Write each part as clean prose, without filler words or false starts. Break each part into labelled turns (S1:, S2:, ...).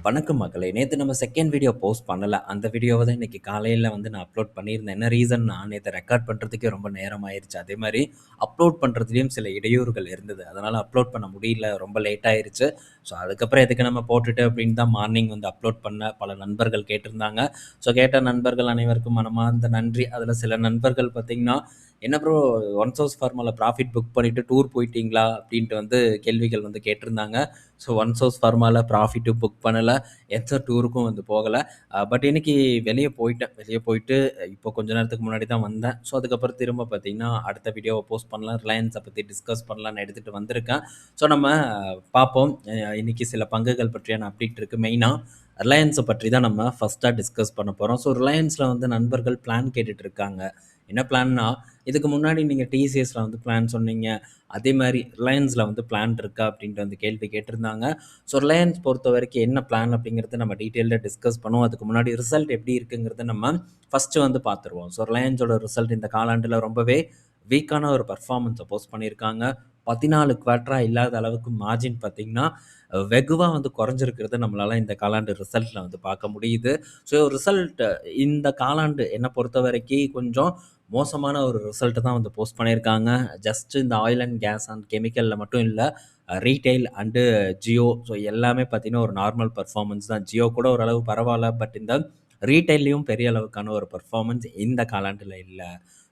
S1: வணக்கம் மக்களே! நேத்து நம்ம செகண்ட் வீடியோ போஸ்ட் பண்ணல. அந்த வீடியோவ தான் இன்னைக்கு காலையில நான் அப்லோட் பண்ணியிருந்தேன். என்ன ரீசன்னா, நேத்து ரெக்கார்ட் பண்றதுக்கே ரொம்ப நேரம் ஆயிருச்சு. அதேமாரி அப்லோட் பண்றதுலயும் சில இடையூறுகள் இருந்தது. அதனால அப்லோட் பண்ண முடியல. ரொம்ப லேட் ஆயிருச்சு. ஸோ, அதுக்கப்புறம் எதுக்கு நம்ம போட்டுட்டு அப்படின்னு தான் மார்னிங் அப்லோட் பண்ண பல நண்பர்கள் கேட்டிருந்தாங்க. ஸோ, கேட்ட நண்பர்கள் அனைவருக்கும் மனமார்ந்த நன்றி. அதில சில நண்பர்கள் பார்த்தீங்கன்னா, "என்ன ப்ரோ ஒன் சோர்ஸ் ஃபார்மால ப்ராஃபிட் புக் பண்ணிட்டு டூர் போயிட்டீங்களா?" அப்படின்ட்டு கேள்விகள் கேட்டிருந்தாங்க. ஸோ, ஒன் சோர்ஸ் ஃபார்மால ப்ராஃபிட்டும் புக் பண்ணல. எந்த டூருக்கும் போகல. பட் இன்னைக்கு வெளிய போயிட்டேன். வெளிய போயிட்டு இப்போ கொஞ்ச நேரத்துக்கு முன்னாடி தான் வந்தேன். ஸோ, அதுக்கப்புறம் திரும்ப பார்த்தீங்கன்னா, அடுத்த வீடியோவ போஸ்ட் பண்ணலாம். ரிலையன்ஸ பத்தி டிஸ்கஸ் பண்ணலான்னு எடுத்துட்டு வந்திருக்கேன். ஸோ, நம்ம பார்ப்போம். இன்னைக்கு சில பங்குகள் பற்றியான அப்டேட் இருக்கு. மெயினா ரிலையன்ஸ பற்றி தான் நம்ம ஃபர்ஸ்ட்டா டிஸ்கஸ் பண்ண போறோம். ஸோ, ரிலையன்ஸ்ல நண்பர்கள் பிளான் கேட்டுட்டு இருக்காங்க. என்ன பிளான்னா, இதுக்கு முன்னாடி நீங்க டிசிஎஸ்ல பிளான் சொன்னீங்க. அதே மாரி ரிலையன்ஸ்ல பிளான் இருக்கா? அப்படின்ட்டு கேள்வி கேட்டிருந்தாங்க. ஸோ, ரிலையன்ஸ் பொறுத்தவரைக்கும் என்ன பிளான் அப்படிங்கிறத நம்ம டீட்டெயில்டா டிஸ்கஸ் பண்ணுவோம். அதுக்கு முன்னாடி ரிசல்ட் எப்படி இருக்குங்கிறத நம்ம ஃபர்ஸ்ட்டு பார்த்துருவோம். ஸோ, ரிலையன்ஸோட ரிசல்ட் இந்த காலாண்டுல ரொம்பவே வீக்கான ஒரு பெர்ஃபார்மன்ஸ போஸ்ட் பண்ணியிருக்காங்க. 14 குவார்ட்டரா இல்லாத அளவுக்கு மார்ஜின் பார்த்தீங்கன்னா, வெகுவா குறைஞ்சிருக்கிறத நம்மளால இந்த காலாண்டு ரிசல்ட்ல பார்க்க முடியுது. ஸோ, ரிசல்ட் இந்த காலாண்டு என்ன பொறுத்தவரைக்கும் கொஞ்சம் மோசமான ஒரு ரிசல்ட்ட தான் போஸ்ட் பண்ணியிருக்காங்க. ஜஸ்ட் இந்த ஆயில் அண்ட் கேஸ் அண்ட் கெமிக்கல்ல மட்டும் இல்ல. ரீட்டெயில் அண்டு ஜியோ ஸோ எல்லாமே பார்த்தீங்கன்னா, ஒரு நார்மல் பெர்ஃபார்மன்ஸ் தான். ஜியோ கூட ஓரளவு பரவால்ல. பட் இந்த ரீட்டெயில்லயும் பெரிய அளவுக்கான ஒரு பெர்ஃபார்மன்ஸ் இந்த காலாண்டுல இல்ல.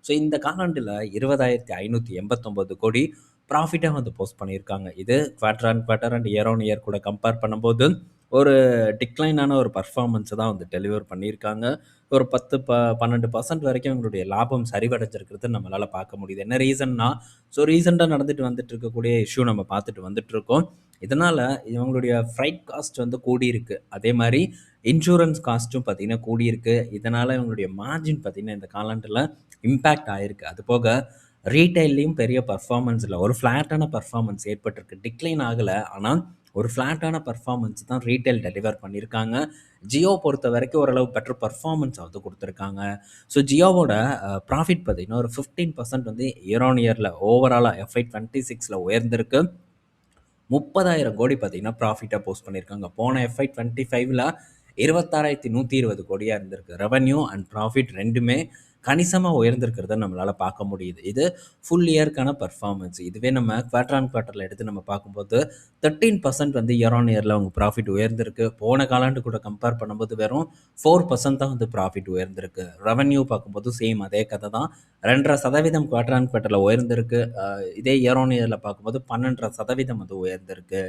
S1: ஸோ இந்த காலாண்டுல 20,589 கோடி ப்ராஃபிட்டா போஸ்ட் பண்ணியிருக்காங்க. இது quarter on quarter and year on year கூட கம்பேர் பண்ணும்போது ஒரு டிக்ளைனான ஒரு பெர்ஃபார்மன்ஸ தான் டெலிவர் பண்ணியிருக்காங்க. ஒரு 10 12% வரைக்கும் இவங்களுடைய லாபம் சரிவடைஞ்சிருக்கிறத நம்மளால பார்க்க முடியுது. என்ன ரீசன்னா, ஸோ ரீசென்ட்டா நடந்துட்டு வந்துட்டு இருக்கக்கூடிய இஷ்யூ நம்ம பார்த்துட்டு வந்துட்டுருக்கோம். இதனால இவங்களுடைய ஃப்ரைட் காஸ்ட் கூடியிருக்கு. அதே மாரி இன்சூரன்ஸ் காஸ்ட்டும் பார்த்தீங்கன்னா கூடியிருக்கு. இதனால இவங்களுடைய மார்ஜின் பார்த்தீங்கன்னா, இந்த காலாண்டுல இம்பேக்ட் ஆயிருக்கு. அதுபோக ரீட்டெயில்லயும் பெரிய பெர்ஃபார்மன்ஸ் இல்ல. ஒரு ஃப்ளாட்டான பெர்ஃபார்மன்ஸ் ஏற்பட்டிருக்கு. டிக்ளைன் ஆகல. ஆனா, ஒரு ஃப்ளாட்டான பெர்ஃபார்மன்ஸ் தான் ரீட்டெயில் டெலிவர் பண்ணியிருக்காங்க. ஜியோ பொறுத்தவரைக்கும் ஓரளவு பெட்டர் பெர்ஃபார்மன்ஸ் குடுத்துருக்காங்க. ஸோ, ஜியோவோட ப்ராஃபிட் பார்த்தீங்கன்னா, ஒரு 15% இயர் ஆன் இயர்ல ஓவராலா எஃப்ஐ 26ல உயர்ந்திருக்கு. 30,000 கோடி பார்த்தீங்கன்னா, ப்ராஃபிட்டா போஸ்ட் பண்ணியிருக்காங்க. போன எஃப்ஐ 25ல 26,120 கோடியா இருந்திருக்கு. ரெவென்யூ அண்ட் ப்ராஃபிட் 2மே கணிசமா உயர்ந்திருக்கிறத நம்மளால பார்க்க முடியுது. இது ஃபுல் இயர்க்கான பெர்ஃபார்மன்ஸ். இதுவே நம்ம குவார்ட்டர் ஆன் குவார்ட்டர்ல எடுத்து நம்ம பார்க்கும்போது 13% இயர் ஆன் இயர்ல அவங்க ப்ராஃபிட் உயர்ந்திருக்கு. போன காலாண்டு கூட கம்பேர் பண்ணும்போது வெறும் 4% தான் ப்ராஃபிட் உயர்ந்திருக்கு. ரெவென்யூ பார்க்கும்போது சேம் அதே கதை தான். 2.5% குவார்ட்டர் ஆன் குவார்ட்டர்ல உயர்ந்திருக்கு. இதே இயர் ஆன் இயர்ல பார்க்கும்போது 12.5% உயர்ந்திருக்கு.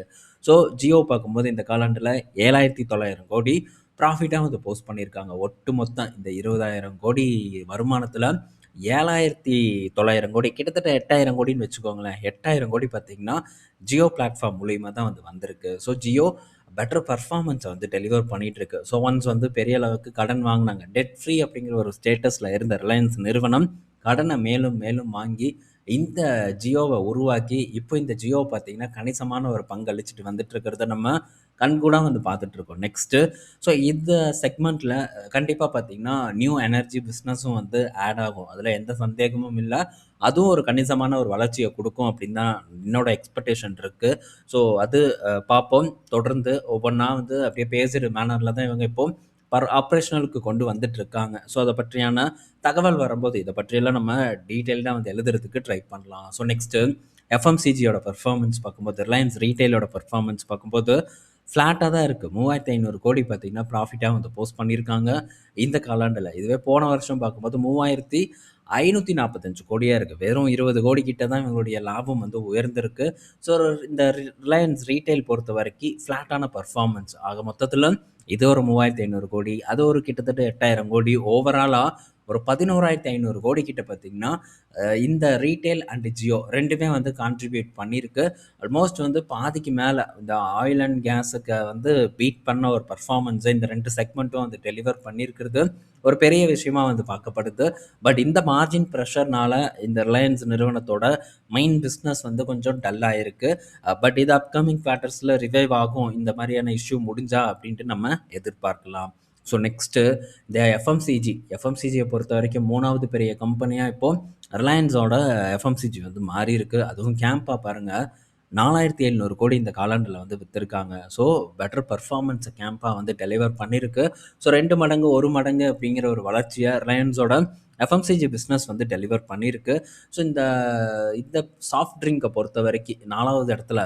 S1: ஸோ, ஜியோ பார்க்கும்போது இந்த காலாண்டுல 7,900 கோடி ப்ராஃபிட்டா போஸ்ட் பண்ணியிருக்காங்க. ஒட்டுமொத்தம் இந்த 20,000 கோடி வருமானத்துல 7,900 கோடி கிட்டத்தட்ட 8,000 கோடின்னு வச்சுக்கோங்களேன். 8,000 கோடி பார்த்தீங்கன்னா, ஜியோ பிளாட்ஃபார்ம் மூலியமா தான் வந்திருக்கு. So, Jio better performance deliver பண்ணிட்டு இருக்கு. ஸோ, ஒன்ஸ் பெரிய அளவுக்கு கடன் வாங்குனாங்க. டெட் ஃப்ரீ அப்படிங்கிற ஒரு ஸ்டேட்டஸ்ல இருந்த ரிலையன்ஸ் நிறுவனம் கடன மேலும் மேலும் வாங்கி இந்த ஜியோவ உருவாக்கி, இப்போ இந்த ஜியோ பார்த்தீங்கன்னா, கணிசமான ஒரு பங்களிச்சுட்டு வந்துட்டு இருக்கிறத நம்ம கண்கூடா பார்த்துட்டு இருக்கோம். நெக்ஸ்ட்டு ஸோ இந்த செக்மெண்ட்ல கண்டிப்பா பார்த்தீங்கன்னா, நியூ எனர்ஜி பிசினஸும் ஆட் ஆகும். அதுல எந்த சந்தேகமும் இல்ல. அதுவும் ஒரு கணிசமான ஒரு வளர்ச்சிய குடுக்கும் அப்படின்னு தான் என்னோட எக்ஸ்பெக்டேஷன் இருக்கு. ஸோ அது பார்ப்போம். தொடர்ந்து ஒவ்வொன்னா அப்படியே பேஸ்டு மேனர்ல தான் இவங்க இப்போ ஆப்பரேஷனலுக்கு கொண்டு வந்துட்டு இருக்காங்க. ஸோ அத பற்றியான தகவல் வரும்போது, இத பற்றியெல்லாம் நம்ம டீட்டெயில்டா எழுதுறதுக்கு ட்ரை பண்ணலாம். ஸோ நெக்ஸ்ட்டு எஃப்எம்சிஜியோட பெர்ஃபார்மன்ஸ் பார்க்கும்போது, ரிலையன்ஸ் ரீட்டெயிலோட பெர்ஃபார்மன்ஸ் பார்க்கும்போது, ஃப்ளாட்டா தான் இருக்கு. 3,500 கோடி பார்த்தீங்கன்னா, ப்ராஃபிட்டா போஸ்ட் பண்ணியிருக்காங்க இந்த காலாண்டுல. இதுவே போன வருஷம் பார்க்கும்போது 3,545 கோடியா இருக்கு. வெறும் 20 கோடி கிட்ட தான் இவங்களுடைய லாபம் உயர்ந்திருக்கு. ஸோ இந்த ரிலையன்ஸ் ரீட்டெயில் பொறுத்தவரைக்கும் ஃப்ளாட்டான பெர்ஃபார்மன்ஸ். ஆக மொத்தத்தில இது ஒரு 3,500 கோடி, அது ஒரு கிட்டத்தட்ட 8,000 கோடி. ஓவராலா ஒரு 11,500 கோடி கிட்ட பார்த்தீங்கன்னா, இந்த ரீட்டெயில் அண்ட் ஜியோ 2மே கான்ட்ரிபியூட் பண்ணியிருக்கு. ஆல்மோஸ்ட் பாதிக்கு மேல இந்த ஆயில் அண்ட் கேஸுக்கு பீட் பண்ண ஒரு பெர்ஃபார்மன்ஸ இந்த 2 செக்மெண்ட்டும் டெலிவர் பண்ணியிருக்கிறது ஒரு பெரிய விஷயமா பார்க்கப்படுது. பட் இந்த மார்ஜின் பிரஷர்னால இந்த ரிலையன்ஸ் நிறுவனத்தோட மெயின் பிசினஸ் கொஞ்சம் டல் ஆயிருக்கு. பட் இது அப்கமிங் குவார்ட்டர்ஸ்ல ரிவைவ் ஆகும். இந்த மாதிரியான இஷ்யூ முடிஞ்சா அப்படின்ட்டு நம்ம எதிர்பார்க்கலாம். ஸோ நெக்ஸ்ட்டு இந்த எஃப்எம்சிஜியை பொறுத்த வரைக்கும் 3வது பெரிய கம்பெனியா இப்போ ரிலையன்ஸோட எஃப்எம்சிஜி மாறியிருக்கு. அதுவும் கேம்பா பாருங்க. 4700 கோடி இந்த காலாண்டில் வந்து விற்றுருக்காங்க. ஸோ பெட்டர் பர்ஃபார்மன்ஸ் கேம்பா வந்து டெலிவர் பண்ணியிருக்கு. ஸோ 2 மடங்கு 1 மடங்கு அப்படிங்கிற ஒரு வளர்ச்சியை ரிலையன்ஸோட எஃப்எம்சிஜி பிஸ்னஸ் வந்து டெலிவர் பண்ணியிருக்கு. ஸோ இந்த இந்த சாஃப்ட் ட்ரிங்கை பொறுத்த வரைக்கும் 4வது இடத்துல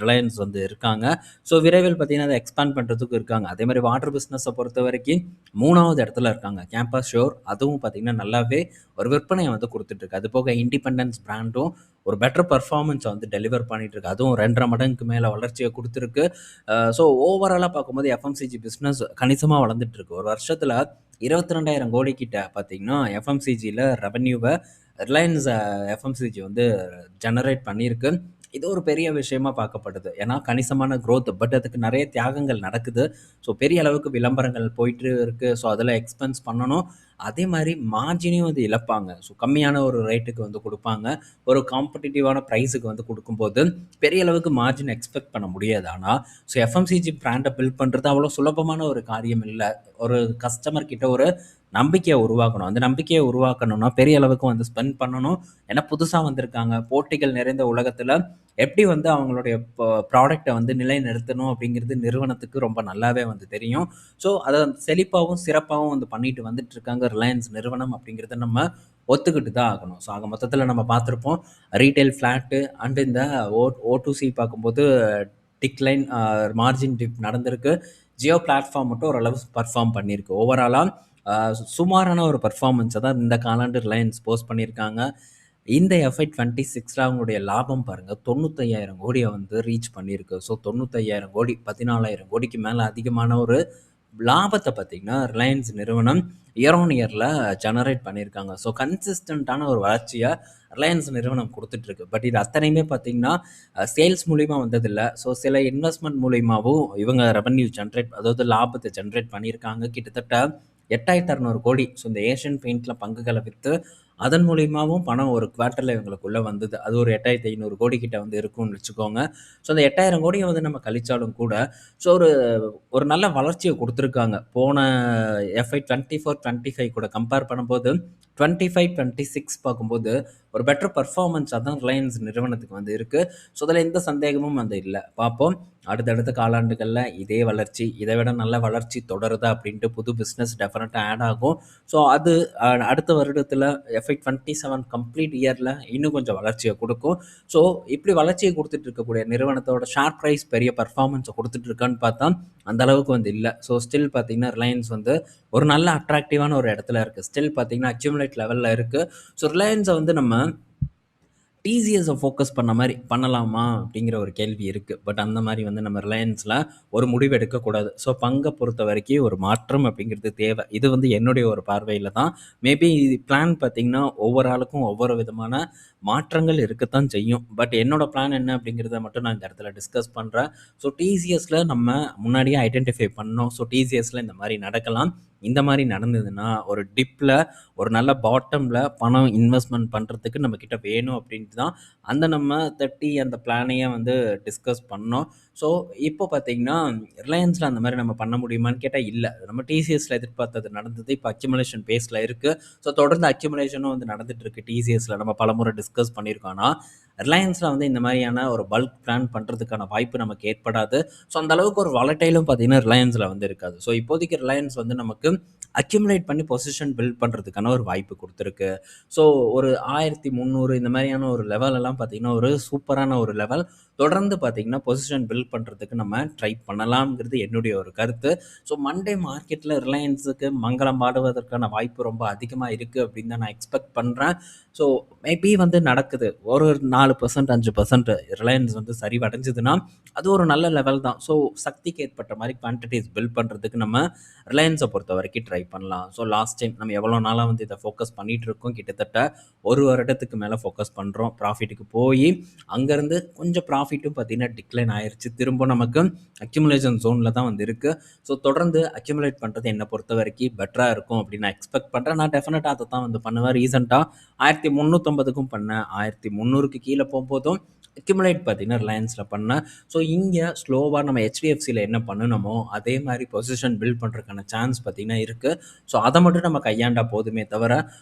S1: ரிலையன்ஸ் வந்து இருக்காங்க. ஸோ விரைவில் பார்த்தீங்கன்னா அதை எக்ஸ்பேண்ட் பண்ணுறதுக்கும் இருக்காங்க. அதே மாதிரி வாட்டர் பிஸ்னஸை பொறுத்த வரைக்கும் 3வது இடத்துல இருக்காங்க கேம்பஸ் ஷோர். அதுவும் பார்த்தீங்கன்னா நல்லாவே ஒரு விற்பனையை வந்து கொடுத்துட்ருக்கு. அது போக இண்டிபெண்டன்ஸ் பிராண்டும் ஒரு பெட்டர் பர்ஃபார்மன்ஸை வந்து டெலிவர் பண்ணிட்டு இருக்கு. அதுவும் 2.5 மடங்குக்கு மேலே வளர்ச்சியை கொடுத்துருக்கு. ஸோ ஓவராலாக பார்க்கும்போது எஃப்எம்சிஜி பிஸ்னஸ் கணிசமாக வளர்ந்துட்டு இருக்கு. ஒரு வருஷத்தில் 22,000 கோடி கிட்ட பார்த்தீங்கன்னா எஃப்எம்சிஜியில் ரெவன்யூவை ரிலையன்ஸ் எஃப்எம்சிஜி வந்து ஜெனரேட் பண்ணியிருக்கு. இது ஒரு பெரிய விஷயமா பார்க்கப்படுது. ஏன்னா கணிசமான growth. பட் அதுக்கு நிறைய தியாகங்கள் நடக்குது. ஸோ பெரிய அளவுக்கு விளம்பரங்கள் போயிட்டு இருக்கு. ஸோ அதில் எக்ஸ்பென்ஸ் பண்ணணும். அதே மாதிரி மார்ஜினையும் வந்து இழப்பாங்க. ஸோ கம்மியான ஒரு ரேட்டுக்கு வந்து கொடுப்பாங்க. ஒரு காம்படிட்டிவான ப்ரைஸுக்கு வந்து கொடுக்கும்போது பெரிய அளவுக்கு மார்ஜின் எக்ஸ்பெக்ட் பண்ண முடியாது. ஆனால் ஸோ எஃப்எம்சிஜி பிராண்டை பில்ட் பண்ணுறது அவ்வளோ சுலபமான ஒரு காரியம் இல்லை. ஒரு கஸ்டமர் கிட்ட ஒரு நம்பிக்கையை உருவாக்கணும். அந்த நம்பிக்கையை உருவாக்கணும்னா பெரிய அளவுக்கு வந்து ஸ்பெண்ட் பண்ணணும். ஏன்னா புதுசாக வந்திருக்காங்க. போட்டிகள் நிறைந்த உலகத்தில் எப்படி வந்து அவங்களுடைய ப்ராடக்டை வந்து நிலைநிறுத்தணும் அப்படிங்கிறது நிறுவனத்துக்கு ரொம்ப நல்லாவே வந்து தெரியும். ஸோ அதை செழிப்பாகவும் சிறப்பாகவும் வந்து பண்ணிட்டு வந்துட்டு இருக்காங்க ரிலையன்ஸ் நிறுவனம் அப்படிங்கிறத நம்ம ஒத்துக்கிட்டு தான் ஆகணும். ஸோ ஆக மொத்தத்தில் நம்ம பார்த்துருப்போம் ரீட்டைல் ஃப்ளாட்டு அண்ட் இந்த O2C பார்க்கும்போது டிக்லைன் மார்ஜின் டிப் நடந்திருக்கு. ஜியோ பிளாட்ஃபார்ம் மட்டும் ஓரளவு பர்ஃபார்ம் பண்ணியிருக்கு. ஓவராலாக சுமாரான ஒரு பர்ஃபார்மன்ஸை தான் இந்த காலாண்டு ரிலையன்ஸ் போஸ்ட் பண்ணியிருக்காங்க. இந்த FY26 அவங்களுடைய லாபம் பாருங்கள் 95,000 கோடியை வந்து ரீச் பண்ணியிருக்கு. ஸோ 95,000 கோடி 14,000 கோடிக்கு மேலே அதிகமான ஒரு லாபத்தை பார்த்திங்கன்னா ரிலையன்ஸ் நிறுவனம் இயர் ஆன் இயரில் ஜெனரேட் பண்ணியிருக்காங்க. ஸோ கன்சிஸ்டண்ட்டான ஒரு வளர்ச்சியை ரிலையன்ஸ் நிறுவனம் கொடுத்துட்ருக்கு. பட் இது அத்தனையுமே பார்த்திங்கன்னா சேல்ஸ் மூலிமா வந்ததில்லை. ஸோ சில இன்வெஸ்ட்மெண்ட் மூலிமாவும் இவங்க ரெவன்யூ அதாவது லாபத்தை ஜென்ரேட் பண்ணியிருக்காங்க. கிட்டத்தட்ட 8,600 கோடி. ஸோ இந்த ஏஷியன் பெயிண்டில் பங்குகளை விற்று அதன் மூலியமாகவும் பணம் ஒரு குவார்ட்டரில் இவங்களுக்குள்ளே வந்தது. அது ஒரு 8,500 கோடி கிட்ட வந்து இருக்கும்னு வச்சுக்கோங்க. ஸோ அந்த 8,000 கோடியை வந்து நம்ம கழிச்சாலும் கூட ஸோ ஒரு நல்ல வளர்ச்சியை கொடுத்துருக்காங்க. போன FY24-25 கூட கம்பேர் பண்ணும்போது 25-26 பார்க்கும்போது ஒரு பெட்டர் பர்ஃபார்மன்ஸாக தான் ரிலையன்ஸ் நிறுவனத்துக்கு வந்து இருக்குது. ஸோ அதில் எந்த சந்தேகமும் வந்து இல்லை. பார்ப்போம் அடுத்தடுத்த காலாண்டுகளில் இதே வளர்ச்சி இதை விட நல்ல வளர்ச்சி தொடருதா அப்படின்ட்டு புது பிஸ்னஸ் டெஃபினட்டாக ஆட் ஆகும். ஸோ அது அடுத்த வருடத்தில் FY27 கம்ப்ளீட் இயரில் இன்னும் கொஞ்சம் வளர்ச்சியை கொடுக்கும். ஸோ இப்படி வளர்ச்சியை கொடுத்துட்டு இருக்கக்கூடிய நிறுவனத்தோட ஷேர் ப்ரைஸ் பெரிய பர்ஃபார்மன்ஸை கொடுத்துட்டு இருக்கான்னு பார்த்தா அந்த அளவுக்கு வந்து இல்லை. ஸோ ஸ்டில் பார்த்தீங்கன்னா ரிலையன்ஸ் வந்து ஒரு நல்ல அட்ராக்டிவான ஒரு இடத்துல இருக்குது. ஸ்டில் பார்த்தீங்கன்னா அக்யூமுலேட் லெவலில் இருக்குது. ஸோ ரிலையன்ஸை வந்து நம்ம டிசிஎஸை ஃபோக்கஸ் பண்ண மாதிரி பண்ணலாமா அப்படிங்கிற ஒரு கேள்வி இருக்குது. பட் அந்த மாதிரி வந்து நம்ம ரிலையன்ஸில் ஒரு முடிவு எடுக்கக்கூடாது. ஸோ பங்கை பொறுத்த வரைக்கும் ஒரு மாற்றம் அப்படிங்கிறது தேவை. இது வந்து என்னுடைய ஒரு பார்வையில் தான். மேபி பிளான் பார்த்திங்கன்னா ஒவ்வொரு ஆளுக்கும் ஒவ்வொரு விதமான மாற்றங்கள் இருக்கத்தான் செய்யும். பட் என்னோடய பிளான் என்ன அப்படிங்கிறத மட்டும் நான் இந்த இடத்துல டிஸ்கஸ் பண்ணுறேன். ஸோ டிசிஎஸில் நம்ம முன்னாடியே ஐடென்டிஃபை பண்ணோம். ஸோ டிசிஎஸில் இந்த மாதிரி நடக்கலாம். இந்த மாதிரி நடந்ததுன்னா ஒரு டிப்பில் ஒரு நல்ல பாட்டமில் பணம் இன்வெஸ்ட்மெண்ட் பண்ணுறதுக்கு நம்மக்கிட்ட வேணும் அப்படின்ட்டு தான் நம்ம அந்த பிளானையே வந்து டிஸ்கஸ் பண்ணோம். ஸோ இப்போ பார்த்திங்கன்னா ரிலையன்ஸில் அந்த மாதிரி நம்ம பண்ண முடியுமான்னு கேட்டால் இல்லை. நம்ம டிசிஎஸில் எதிர்பார்த்தது நடந்தது. இப்போ அக்யூமுலேஷன் பேஸில் இருக்குது. ஸோ தொடர்ந்து அக்யூமுலேஷனும் வந்து நடந்துகிட்ருக்கு டிசிஎஸில். நம்ம பலமுறை டிஸ்கஸ் பண்ணியிருக்கோம். ஆனால் ரிலையன்ஸில் வந்து இந்த மாதிரியான ஒரு பல்க் பிளான் பண்ணுறதுக்கான வாய்ப்பு நமக்கு ஏற்படாது. ஸோ அந்தளவுக்கு ஒரு வாலட்டைலும் பார்த்திங்கன்னா ரிலையன்ஸில் வந்து இருக்காது. ஸோ இப்போதைக்கு ரிலையன்ஸ் வந்து நமக்கு அக்யூமுலேட் பண்ணி பொசிஷன் பில்ட் பண்ணுறதுக்கான ஒரு வாய்ப்பு கொடுத்துருக்கு. ஸோ ஒரு 1,300 இந்த மாதிரியான ஒரு லெவலெல்லாம் பார்த்திங்கன்னா ஒரு சூப்பரான ஒரு லெவல். தொடர்ந்து பார்த்திங்கன்னா பொசிஷன் பில்ட் பண்ணுறதுக்கு நம்ம ட்ரை பண்ணலாம்ங்கிறது என்னுடைய ஒரு கருத்து. ஸோ மண்டே மார்க்கெட்டில் ரிலையன்ஸுக்கு மங்களம் பாடுவதற்கான வாய்ப்பு ரொம்ப அதிகமாக இருக்குது அப்படின்னு தான் நான் எக்ஸ்பெக்ட் பண்ணுறேன். ஸோ மேபி வந்து நடக்குது. ஒரு 4% 5% ரிலையன்ஸ் வந்து சரிவடைஞ்சதுன்னா அது ஒரு நல்ல லெவல் தான். ஸோ சக்திக்கு ஏற்பட்ட மாதிரி குவான்டிட்டிஸ் பில்ட் பண்ணுறதுக்கு நம்ம ரிலையன்ஸை பொறுத்த வரைக்கும் ட்ரை பண்ணலாம். ஸோ லாஸ்ட் டைம் நம்ம எவ்வளோ நாளாக வந்து இதை ஃபோக்கஸ் பண்ணிகிட்டு இருக்கோம். கிட்டத்தட்ட ஒரு வருடத்துக்கு மேலே ஃபோக்கஸ் பண்ணுறோம். ப்ராஃபிட்டுக்கு போய் அங்கேருந்து கொஞ்சம் ப்ராஃபிட்டும் பார்த்திங்கன்னா டிக்ளைன் ஆயிடுச்சு. திரும்ப நமக்கு அக்யூமுலேஷன் ஜோனில் தான் வந்து இருக்குது. ஸோ தொடர்ந்து அக்யூமுலேட் பண்ணுறது என்னை பொறுத்த வரைக்கும் பெட்டராக இருக்கும் அப்படின்னு நான் எக்ஸ்பெக்ட் பண்ணுறேன். நான் டெஃபினட்டாக அதை தான் வந்து பண்ணுவேன். ரீசெண்டாக 1350க்கும் பண்ணேன். 1300க்கு கீழே போகும்போதும் அக்யூமுலேட் பார்த்திங்கன்னா ரிலையன்ஸில் பண்ணேன். ஸோ இங்கே ஸ்லோவாக நம்ம HDFCயில் என்ன பண்ணணுமோ அதே மாதிரி பொசிஷன் பில்ட் பண்ணுறதுக்கான சான்ஸ் பார்த்திங்கன்னா இருக்குது. ஸோ அதை மட்டும் நம்ம கையாண்டா போதுமே தவிர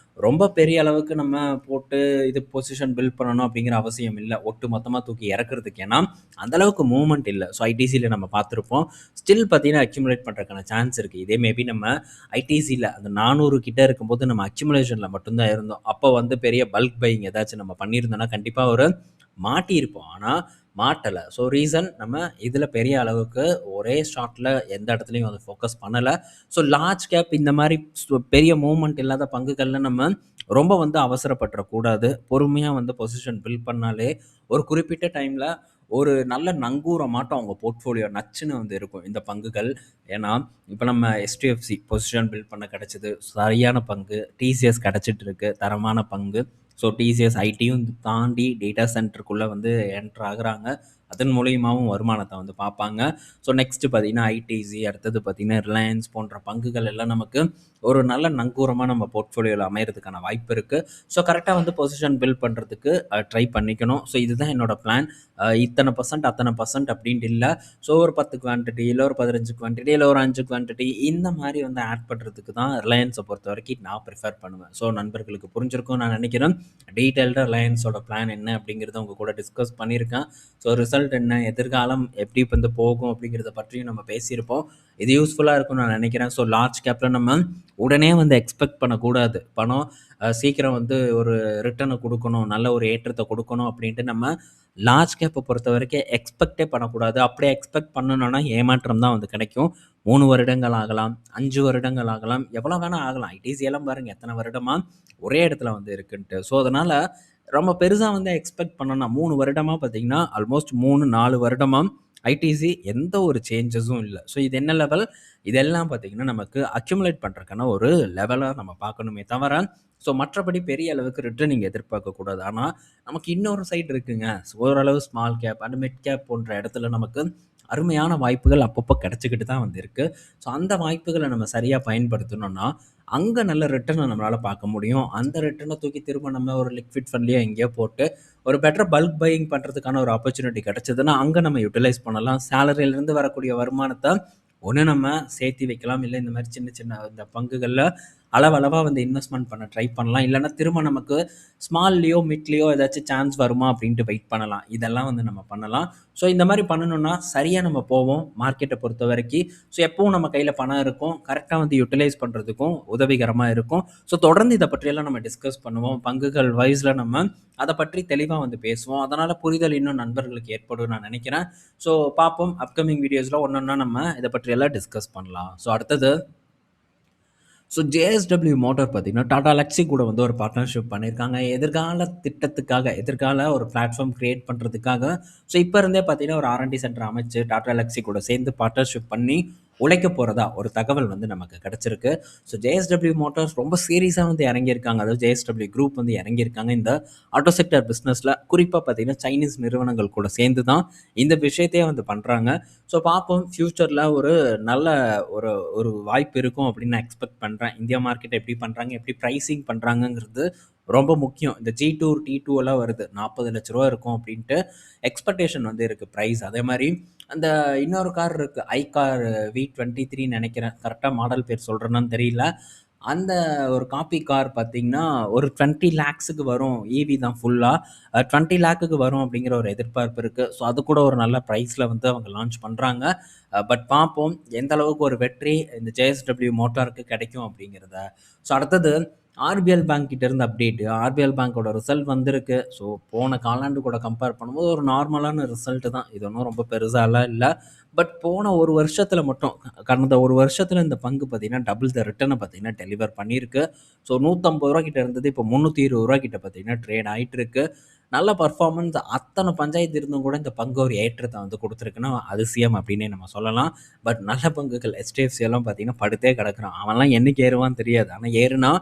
S1: ரொம்ப பெரிய அளவுக்கு நம்ம போட்டு இது பொசிஷன் பில்ட் பண்ணணும் அப்படிங்கிற அவசியம் இல்லை. ஒட்டு மொத்தமாக தூக்கி இறக்குறதுக்கு இருக்கு. ஏன்னா அந்த அளவுக்கு மூவ்மெண்ட் இல்ல. ஸோ ஐடிசில நம்ம பார்த்திருப்போம். ஸ்டில் பார்த்தீங்கன்னா அக்யூமுலேட் பண்றதுக்கான சான்ஸ் இருக்கு. இதே மேபி நம்ம ஐடிசில அந்த 400 கிட்ட இருக்கும்போது நம்ம அக்யூமுலேஷன்ல மட்டும் தான் இருந்தோம். அப்போ வந்து பெரிய பல்க் பையிங் ஏதாச்சும் நம்ம பண்ணியிருந்தோம்னா கண்டிப்பா ஒரு மாட்டியிருப்போம். ஆனா மாட்டல. ஸோ ரீசன் நம்ம இதில பெரிய அளவுக்கு ஒரே ஷாட்ல எந்த இடத்துலயும் வந்து ஃபோக்கஸ் பண்ணல. ஸோ லார்ஜ் கேப் இந்த மாரி பெரிய மூவ்மெண்ட் இல்லாத பங்குகள்ல நம்ம ரொம்ப வந்து அவசரப்பட்டுறக்கூடாது. பொறுமையா வந்து பொசிஷன் பில்ட் பண்ணாலே ஒரு குறிப்பிட்ட டைம்ல ஒரு நல்ல நங்கூரமாட்டம் உங்க போர்ட்ஃபோலியோ நச்சுன்னு வந்து இருக்கும் இந்த பங்குகள். ஏன்னா, இப்ப நம்ம எஸ்டிஎஃப்சி பொசிஷன் பில்ட் பண்ண கிடைச்சது. சரியான பங்கு. டிசிஎஸ் கிடைச்சிட்டு இருக்கு. தரமான பங்கு. ஸோ டிசிஎஸ் ஐடியும் தாண்டி டேட்டா சென்டருக்குள்ள வந்து என்டர் ஆகுறாங்க. அதன் மூலியமாவும் வருமானத்த வந்து பார்ப்பாங்க. ஸோ நெக்ஸ்ட் பார்த்தீங்கன்னா, ஐடிசி அடுத்தது பார்த்தீங்கன்னா, ரிலையன்ஸ் போன்ற பங்குகள் எல்லாம் நமக்கு ஒரு நல்ல நங்கூரமா நம்ம போர்ட்ஃபோலியோல அமையறதுக்கான வாய்ப்பு இருக்கு. ஸோ கரெக்ட்டா வந்து பொசிஷன் பில்ட் பண்றதுக்கு ட்ரை பண்ணிக்கணும். ஸோ இதுதான் என்னோட பிளான். இத்தனை பர்சன்ட், அத்தனை பர்சன்ட் அப்படின்ட்டு இல்ல. ஸோ ஒரு 10 குவான்டிட்டி, இல்ல ஒரு 15 குவான்டிட்டி, இல்ல ஒரு 5 குவான்டிட்டி இந்த மாரி வந்து ஆட் பண்றதுக்கு தான் ரிலையன்ஸை பொறுத்தவரைக்கும் நான் ப்ரிஃபர் பண்ணுவேன். ஸோ நண்பர்களுக்கு புரிஞ்சிருக்கும்னு நான் நினைக்கிறேன். டீட்டெயில்டா ரிலையன்ஸோட பிளான் என்ன அப்படிங்கிறத உங்க கூட டிஸ்கஸ் பண்ணியிருக்கேன். ஸோ ரிசல்ட் என்ன, எதிர்காலம் எப்படி வந்து போகும் அப்படிங்கிறத பற்றியும் நம்ம பேசியிருப்போம். இது யூஸ்ஃபுல்லா இருக்கும்னு நான் நினைக்கிறேன். ஸோ லார்ஜ் கேப்ல நம்ம உடனே வந்து எக்ஸ்பெக்ட் பண்ணக்கூடாது. பணம் சீக்கிரம் வந்து ஒரு ரிட்டர்னை கொடுக்கணும், நல்ல ஒரு ஏற்றத்தை கொடுக்கணும் அப்படின்ட்டு நம்ம லார்ஜ் கேப்பை பொறுத்த வரைக்கும் எக்ஸ்பெக்டே பண்ணக்கூடாது. அப்படியே எக்ஸ்பெக்ட் பண்ணணும்னா ஏமாற்றம் தான் வந்து கிடைக்கும். 3 வருடங்கள் ஆகலாம், 5 வருடங்கள் ஆகலாம், எவ்வளோ வேணா ஆகலாம். ஐடிசி எல்லாம் பாருங்க எத்தனை வருடமா ஒரே இடத்துல வந்து இருக்குன்ட்டு. ஸோ அதனால ரொம்ப பெருசா வந்து எக்ஸ்பெக்ட் பண்ணோம்னா 3 வருடமா பார்த்தீங்கன்னா, ஆல்மோஸ்ட் 3, 4 வருடமா ஐடிசி எந்த ஒரு சேஞ்சஸும் இல்ல. ஸோ இது என்ன லெவல்? இதெல்லாம் பார்த்தீங்கன்னா, நமக்கு அக்யூமுலேட் பண்றதுக்கான ஒரு லெவலா நம்ம பார்க்கணுமே தவிர, ஸோ மற்றபடி பெரிய அளவுக்கு ரிட்டர்ன் நீங்க எதிர்பார்க்கக்கூடாது. ஆனா, நமக்கு இன்னொரு சைடு இருக்குங்க. ஓரளவு small cap and mid cap போன்ற இடத்துல நமக்கு அருமையான வாய்ப்புகள் அப்பப்போ கிடைச்சுக்கிட்டு தான் வந்து இருக்கு. ஸோ அந்த வாய்ப்புகள நம்ம சரியா பயன்படுத்தணும்னா, அங்க நல்ல ரிட்டர்ன நம்மளால பார்க்க முடியும். அந்த ரிட்டர்ன தூக்கி திரும்ப நம்ம ஒரு லிக்விட் ஃபண்ட்லயோ எங்கேயோ போட்டு, ஒரு பெட்டர் பல்க் பையிங் பண்றதுக்கான ஒரு ஆப்பர்ச்சுனிட்டி கிடைச்சதுன்னா, அங்க நம்ம யுட்டிலைஸ் பண்ணலாம். சேலரியிலிருந்து வரக்கூடிய வருமானத்த ஒண்ணு நம்ம சேர்த்தி வைக்கலாம். இல்ல இந்த மாரி சின்ன சின்ன இந்த பங்குகள்ல அளவளவா வந்து இன்வெஸ்ட்மென்ட் பண்ண ட்ரை பண்ணலாம். இல்லன்னா திரும்ப நமக்கு ஸ்மால்லயோ, மிட்லயோ ஏதாச்சும் சான்ஸ் வருமா அப்படின்ட்டு வெயிட் பண்ணலாம். இதெல்லாம் வந்து நம்ம பண்ணலாம். ஸோ இந்த மாரி பண்ணணும்னா சரியா நம்ம போவோம் மார்க்கெட்ட பொறுத்தவரைக்கி. ஸோ எப்பவும் நம்ம கையில பணம் இருக்கும். கரெக்ட்டா வந்து யுட்டிலைஸ் பண்றதுக்கும் உதவிகரமா இருக்கும். ஸோ தொடர்ந்து இத பற்றியெல்லாம் நம்ம டிஸ்கஸ் பண்ணுவோம். பங்குகள் வைஸ்ல நம்ம அத பற்றி தெளிவா வந்து பேசுவோம். அதனால புரிதல் இன்னும் நண்பர்களுக்கு ஏற்படும்னு நான் நினைக்கிறேன். ஸோ பார்ப்போம். அப்கமிங் வீடியோஸ்ல ஒண்ணொண்ணா நம்ம இத பற்றியெல்லாம் டிஸ்கஸ் பண்ணலாம். ஸோ அடுத்தது ஸோ ஜேஎஸ்டபிள்யூ மோட்டார் பார்த்தீங்கன்னா, டாடா லக்ஸி கூட வந்து ஒரு பார்ட்னர்ஷிப் பண்ணியிருக்காங்க. எதிர்கால திட்டத்துக்காக, எதிர்கால ஒரு பிளாட்ஃபார்ம் கிரியேட் பண்ணுறதுக்காக, ஸோ இப்போ இருந்தே பார்த்தீங்கன்னா, ஒரு ஆர்&டி சென்டர் அமைச்சு டாடா லக்ஸி கூட சேர்ந்து பார்ட்னர்ஷிப் பண்ணி உழைக்க போறதா ஒரு தகவல் வந்து நமக்கு கிடைச்சிருக்கு. ஸோ ஜேஎஸ்டபிள்யூ மோட்டார்ஸ் ரொம்ப சீரியஸா வந்து இறங்கியிருக்காங்க. அதாவது ஜேஎஸ்டபிள்யூ குரூப் வந்து இறங்கியிருக்காங்க இந்த ஆட்டோ செக்டர் பிசினஸ்ல. குறிப்பா பார்த்தீங்கன்னா, சைனீஸ் நிறுவனங்கள் கூட சேர்ந்து தான் இந்த விஷயத்தையே வந்து பண்றாங்க. ஸோ பார்ப்போம் ஃபியூச்சர்ல ஒரு நல்ல ஒரு ஒரு வாய்ப்பு இருக்கும் அப்படின்னு நான் எக்ஸ்பெக்ட் பண்றேன். இந்தியா மார்க்கெட் எப்படி பண்றாங்க, எப்படி பிரைசிங் பண்றாங்கங்கிறது ரொம்ப முக்கியம். இந்த G2, T2 எல்லாம் வருது. ரூ. 40,00,000 இருக்கும் அப்படின்ட்டு எக்ஸ்பெக்டேஷன் வந்து இருக்கு பிரைஸ். அதே மாரி அந்த இன்னொரு கார் இருக்கு. ஐகார் V23 நெனைக்கிறேன். கரெக்ட்டா மாடல் பேர் சொல்றேனான்னு தெரியல. அந்த ஒரு காப்பி கார் பார்த்தீங்கன்னா, ஒரு 20 லேக்ஸ்க்கு வரும். ஈவி தான் ஃபுல்லா. 20 லேக்குக்கு வரும் அப்படிங்கிற ஒரு எதிர்பார்ப்பு இருக்கு. ஸோ அது கூட ஒரு நல்ல பிரைஸ்ல வந்து அவங்க லான்ச் பண்றாங்க. பட் பார்ப்போம். எந்த அளவுக்கு ஒரு வெற்றி இந்த ஜேஎஸ்டபிள்யூ மோட்டாருக்கு கிடைக்கும் அப்படிங்கிறத. ஸோ அடுத்தது ஆர்பிஎல் பேங்க் கிட்ட இருந்து அப்டேட். ஆர்பிஎல் பேங்கோட ரிசல்ட் வந்திருக்கு. ஸோ போன காலாண்டு கூட கம்பேர் பண்ணும்போது ஒரு நார்மலான ரிசல்ட் தான். இது ஒண்ணும் ரொம்ப பெருசாலாம் இல்ல. பட் போன ஒரு வருஷத்துல மட்டும் கடந்த ஒரு வருஷத்துல இந்த பங்கு பார்த்தீங்கன்னா, டபுள் த ரிட்டர்ன பார்த்தீங்கன்னா டெலிவர் பண்ணியிருக்கு. ஸோ ரூ. 150 கிட்ட இருந்தது. இப்போ ரூ. 320 கிட்ட பார்த்தீங்கன்னா ட்ரேட் ஆயிட்டு இருக்கு. நல்ல பெர்ஃபார்மன்ஸ் அத்தன பஞ்சாயத்து இருந்தும் கூட இந்த பங்கு ஒரு ஏற்றத்த வந்து குடுத்துருக்குன்னா, அதிசயம் அப்டின்னே நம்ம சொல்லலாம். பட் நல்ல பங்குகள் HDFC எல்லாம் பார்த்தீங்கன்னா, படுத்தே கிடக்குறான். அவன்லாம் என்னைக்கு ஏறுவான்னு தெரியாது. ஆனா ஏறுனா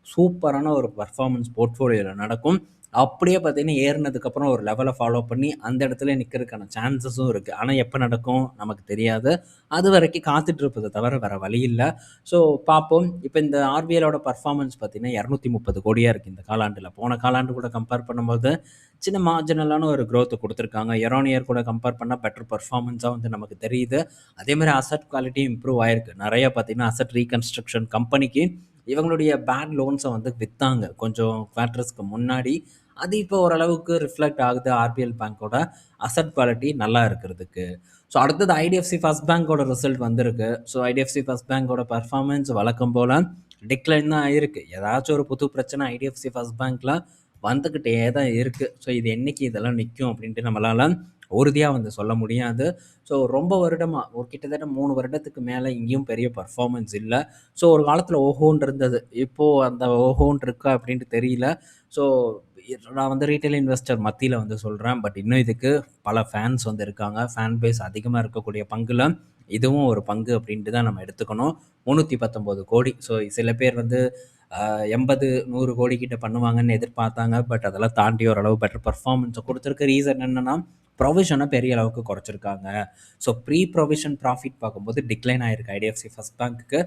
S1: சூப்பரான ஒரு பெர்ஃபார்மன்ஸ் போர்ட்ஃபோலியோல நடக்கும். அப்படியே பார்த்தீங்கன்னா, ஏறுனதுக்கப்புறம் ஒரு லெவல ஃபாலோ பண்ணி அந்த இடத்துலயே நிக்கிறதுக்கான சான்சஸும் இருக்கு. ஆனா எப்ப நடக்கும் நமக்கு தெரியாது. அதுவரைக்கும் காத்துட்டு இருப்பத தவிர வேற வழி இல்ல. ஸோ பார்ப்போம். இப்ப இந்த ஆர்பிஎல்லோட பெர்ஃபார்மன்ஸ் பார்த்தீங்கன்னா, 230 கோடியா இருக்கு இந்த காலாண்டுல. போன காலாண்டு கூட கம்பேர் பண்ணும்போது சின்ன மார்ஜினலான ஒரு குரோத் குடுத்துருக்காங்க. இயர் ஆன் இயர் கூட கம்பேர் பண்ணா பெட்டர் பெர்ஃபார்மன்ஸா வந்து நமக்கு தெரியுது. அதே மாரி அசெட் குவாலிட்டியும் இம்ப்ரூவ் ஆயிருக்கு. நெறைய பார்த்தீங்கன்னா, அசெட் ரீகன்ஸ்ட்ரக்ஷன் கம்பெனிக்கு இவங்களுடைய பேட் லோன்ஸ வந்து வித்தாங்க. கொஞ்சம் குவார்ட்டர்ஸ்க்கு முன்னாடி. அது இப்போ ஓரளவுக்கு ரிஃப்ளெக்ட் ஆகுது ஆர்பிஎல் பேங்கோட அசெட் குவாலிட்டி நல்லா இருக்கிறதுக்கு. ஸோ அடுத்தது ஐடிஎஃப்சி ஃபர்ஸ்ட் பேங்கோட ரிசல்ட் வந்திருக்கு. ஸோ ஐடிஎஃப்சி ஃபர்ஸ்ட் பேங்கோட பெர்ஃபார்மன்ஸ் வழக்கம் போல டிக்ளைன் தான் ஆயிருக்கு. ஏதாச்சும் ஒரு புது பிரச்சனை ஐடிஎஃப்சி ஃபர்ஸ்ட் பேங்க்ல வந்துக்கிட்டே தான் இருக்கு. ஸோ இது என்னைக்கு இதெல்லாம் நிற்கும் அப்படின்ட்டு நம்மளால உறுதியாக வந்து சொல்ல முடியாது. ஸோ ரொம்ப வருடமாக ஒரு கிட்டத்தட்ட 3 வருடத்துக்கு மேலே இங்கேயும் பெரிய பர்ஃபார்மன்ஸ் இல்லை. ஸோ ஒரு காலத்தில் ஓஹோன்னு இருந்தது. இப்போது அந்த ஓஹோன்னு இருக்கா அப்படின்ட்டு தெரியல. ஸோ நான் வந்து ரீட்டைல் இன்வெஸ்டர் மத்தியில் வந்து சொல்கிறேன். பட் இன்னும் இதுக்கு பல ஃபேன்ஸ் வந்து இருக்காங்க. ஃபேன் பேஸ் அதிகமாக இருக்கக்கூடிய பங்குல இதுவும் ஒரு பங்கு அப்படின்ட்டு தான் நம்ம எடுத்துக்கணும். 319 கோடி. ஸோ சில பேர் வந்து 80, 100 கோடி கிட்ட பண்ணுவாங்கன்னு எதிர்பார்த்தாங்க. பட் அதெல்லாம் தாண்டி ஓரளவு பெட்டர் பர்ஃபார்மன்ஸை கொடுத்துருக்கு. ரீசன் என்னென்னா ப்ரொவிஷனை பெரிய அளவுக்கு குறைச்சிருக்காங்க. ஸோ ப்ரீ ப்ரொவிஷன் ப்ராஃபிட் பார்க்கும்போது டிக்ளைன் ஆகிருக்கு ஐடிஎஃப்சி ஃபர்ஸ்ட் பேங்க்குக்கு.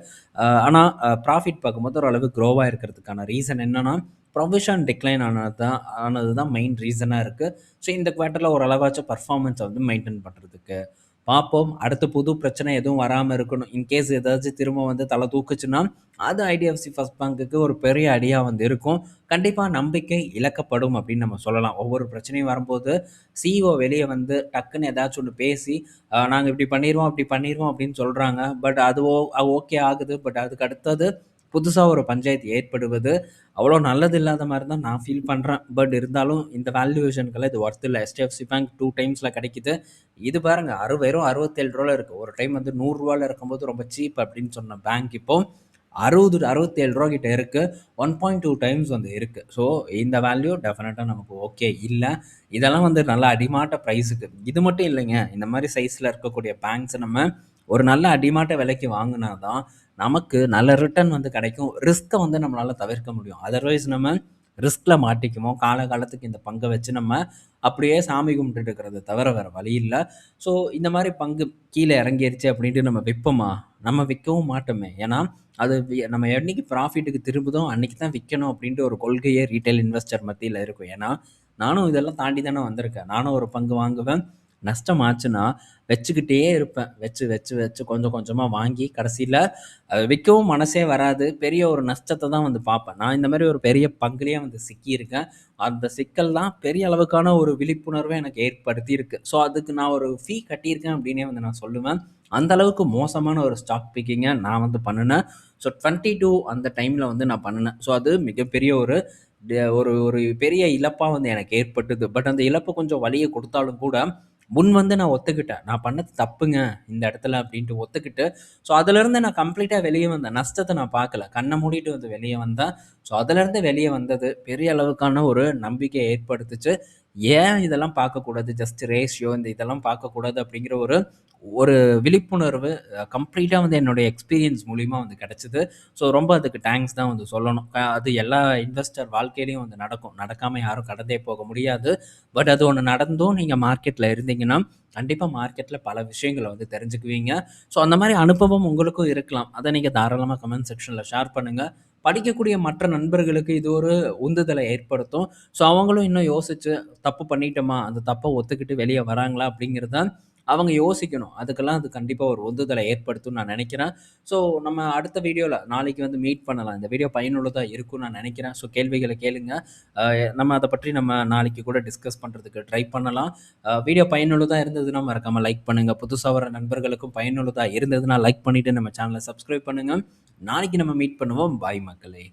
S1: ஆனால் ப்ராஃபிட் பார்க்கும்போது ஓரளவு க்ரோவாக இருக்கிறதுக்கான ரீசன் என்னென்னா ப்ரொவிஷன் டிக்ளைன் ஆனது தான் மெயின் ரீசனாக இருக்குது. ஸோ இந்த குவார்ட்டரில் ஓரளவாச்சும் பர்ஃபார்மன்ஸை வந்து மெயின்டைன் பண்ணுறதுக்கு பார்ப்போம். அடுத்து புது பிரச்சனை எதுவும் வராமல் இருக்கணும். இன்கேஸ் ஏதாச்சும் திரும்ப வந்து தலை தூக்குச்சுன்னா அது ஐடிஎஃப்சி ஃபர்ஸ்ட் பேங்க்குக்கு ஒரு பெரிய அடியாக வந்து இருக்கும். கண்டிப்பாக நம்பிக்கை இழக்கப்படும் அப்படின்னு நம்ம சொல்லலாம். ஒவ்வொரு பிரச்சனையும் வரும்போது சிஇஓ வெளியே வந்து டக்குன்னு ஏதாச்சும் ஒன்று பேசி நாங்கள் இப்படி பண்ணிடுவோம் அப்படி பண்ணிடுவோம் அப்படின்னு சொல்கிறாங்க. பட் அது ஓகே ஆகுது. பட் அதுக்கு அடுத்தது புதுசாக ஒரு பஞ்சாயத்து ஏற்படுவது அவ்வளோ நல்லது இல்லாத மாதிரி தான் நான் ஃபீல் பண்ணுறேன். பட் இருந்தாலும் இந்த வேல்யூவேஷனுக்கெல்லாம் இது ஒர்த் இல்லை. HDFC பேங்க் 2 டைம்ஸில் கிடைக்குது. இது பாருங்கள் வெறும் 67 ரூபாயில் இருக்குது. ஒரு டைம் வந்து 100 ரூபாயில் இருக்கும்போது ரொம்ப சீப் அப்படின்னு சொன்ன பேங்க் இப்போ 67 ரூபா கிட்ட இருக்குது. 1.2 டைம்ஸ் வந்து இருக்குது. ஸோ இந்த வேல்யூ டெஃபினட்டாக நமக்கு ஓகே இல்லை. இதெல்லாம் வந்து நல்ல அடிமாட்ட ப்ரைஸுக்கு. இது மட்டும் இல்லைங்க, இந்த மாதிரி சைஸில் இருக்கக்கூடிய பேங்க்ஸை நம்ம ஒரு நல்ல அடிமாட்ட விலைக்கு வாங்கினா தான் நமக்கு நல்ல ரிட்டர்ன் வந்து கிடைக்கும். ரிஸ்க்கை வந்து நம்மளால் தவிர்க்க முடியும். அதர்வைஸ் நம்ம ரிஸ்கில் மாட்டிக்குமோ காலகாலத்துக்கு இந்த பங்கை வச்சு நம்ம அப்படியே சாமி கும்பிட்டுட்டு இருக்கிறத தவிர வேறு வழி இல்லை. ஸோ இந்த மாதிரி பங்கு கீழே இறங்கிருச்சு அப்படின்ட்டு நம்ம விற்போமா? நம்ம விற்கவும் மாட்டோமே. ஏன்னா அது நம்ம என்னைக்கு ப்ராஃபிட்டுக்கு திரும்புதோ அன்றைக்கி தான் விற்கணும் அப்படின்ட்டு ஒரு கொள்கையே ரீட்டைல் இன்வெஸ்டர் மத்தியில் இருக்கும். ஏன்னா நானும் இதெல்லாம் தாண்டி தானே வந்திருக்கேன். நானும் ஒரு பங்கு வாங்குவேன். நஷ்டம் ஆச்சுன்னா வச்சுக்கிட்டே இருப்பேன். வச்சு வச்சு வச்சு கொஞ்சம் கொஞ்சமாக வாங்கி கடைசியில் விற்கவும் மனசே வராது. பெரிய ஒரு நஷ்டத்தை தான் வந்து பார்ப்பேன். நான் இந்த மாதிரி ஒரு பெரிய பங்குலேயே வந்து சிக்கியிருக்கேன். அந்த சிக்கல் தான் பெரிய அளவுக்கான ஒரு விழிப்புணர்வை எனக்கு ஏற்படுத்தியிருக்கு. ஸோ அதுக்கு நான் ஒரு ஃபீ கட்டியிருக்கேன் அப்படின்னே வந்து நான் சொல்லுவேன். அந்த அளவுக்கு மோசமான ஒரு ஸ்டாக் பிக்கிங்கை நான் வந்து பண்ணினேன். ஸோ 22 அந்த டைமில் வந்து நான் பண்ணினேன். ஸோ அது மிகப்பெரிய ஒரு ஒரு ஒரு பெரிய இழப்பாக வந்து எனக்கு ஏற்பட்டது. பட் அந்த இழப்பு கொஞ்சம் வலியை கொடுத்தாலும் கூட முன் வந்து நான் ஒத்துக்கிட்டேன். நான் பண்ணது தப்புங்க இந்த இடத்துல அப்படின்ட்டு ஒத்துக்கிட்டு, ஸோ அதுலேருந்து நான் கம்ப்ளீட்டாக வெளியே வந்தேன். நஷ்டத்தை நான் பார்க்கல. கண்ணை மூடிட்டு வந்து வெளியே வந்தேன். ஸோ அதுலேருந்து வெளியே வந்தது பெரிய அளவுக்கான ஒரு நம்பிக்கையை ஏற்படுத்துச்சு. ஏன் இதெல்லாம் பார்க்கக்கூடாது, ஜஸ்ட் ரேஷியோ இந்த இதெல்லாம் பார்க்கக்கூடாது அப்படிங்கிற ஒரு ஒரு விழிப்புணர்வு கம்ப்ளீட்டாக வந்து என்னுடைய எக்ஸ்பீரியன்ஸ் மூலிமா வந்து கிடச்சிது. ஸோ ரொம்ப அதுக்கு தேங்க்ஸ் தான் வந்து சொல்லணும். அது எல்லா இன்வெஸ்டர் வாழ்க்கையிலையும் வந்து நடக்கும். நடக்காமல் யாரும் கடந்தே போக முடியாது. பட் அது ஒன்று நடந்தும் நீங்கள் மார்க்கெட்டில் இருந்தீங்கன்னா கண்டிப்பாக மார்க்கெட்டில் பல விஷயங்களை வந்து தெரிஞ்சுக்குவீங்க. ஸோ அந்த மாதிரி அனுபவம் உங்களுக்கும் இருக்கலாம். அதை நீங்கள் தாராளமாக கமெண்ட் செக்ஷனில் ஷேர் பண்ணுங்கள். படிக்கக்கூடிய மற்ற நண்பர்களுக்கு இது ஒரு உந்துதலை ஏற்படுத்தும். ஸோ அவங்களும் இன்னும் யோசித்து தப்பு பண்ணிட்டோமா, அந்த தப்பை ஒத்துக்கிட்டு வெளியே வராங்களா அப்படிங்கிறத அவங்க யோசிக்கணும். அதுக்கெல்லாம் அது கண்டிப்பாக ஒரு உந்துதலை ஏற்படுத்தும்னு நான் நினைக்கிறேன். ஸோ நம்ம அடுத்த வீடியோவில் நாளைக்கு வந்து மீட் பண்ணலாம். இந்த வீடியோ பயனுள்ளதாக இருக்கும்னு நான் நினைக்கிறேன். ஸோ கேள்விகளை கேளுங்க. நம்ம அதை பற்றி நம்ம நாளைக்கு கூட டிஸ்கஸ் பண்ணுறதுக்கு ட்ரை பண்ணலாம். வீடியோ பயனுள்ளதாக இருந்ததுன்னா மறக்காமல் லைக் பண்ணுங்கள். புதுசாக வர நண்பர்களுக்கும் பயனுள்ளதாக இருந்ததுன்னா லைக் பண்ணிவிட்டு நம்ம சேனலை சப்ஸ்கிரைப் பண்ணுங்கள். நாளைக்கு நம்ம மீட் பண்ணுவோம். பாய் மக்களே.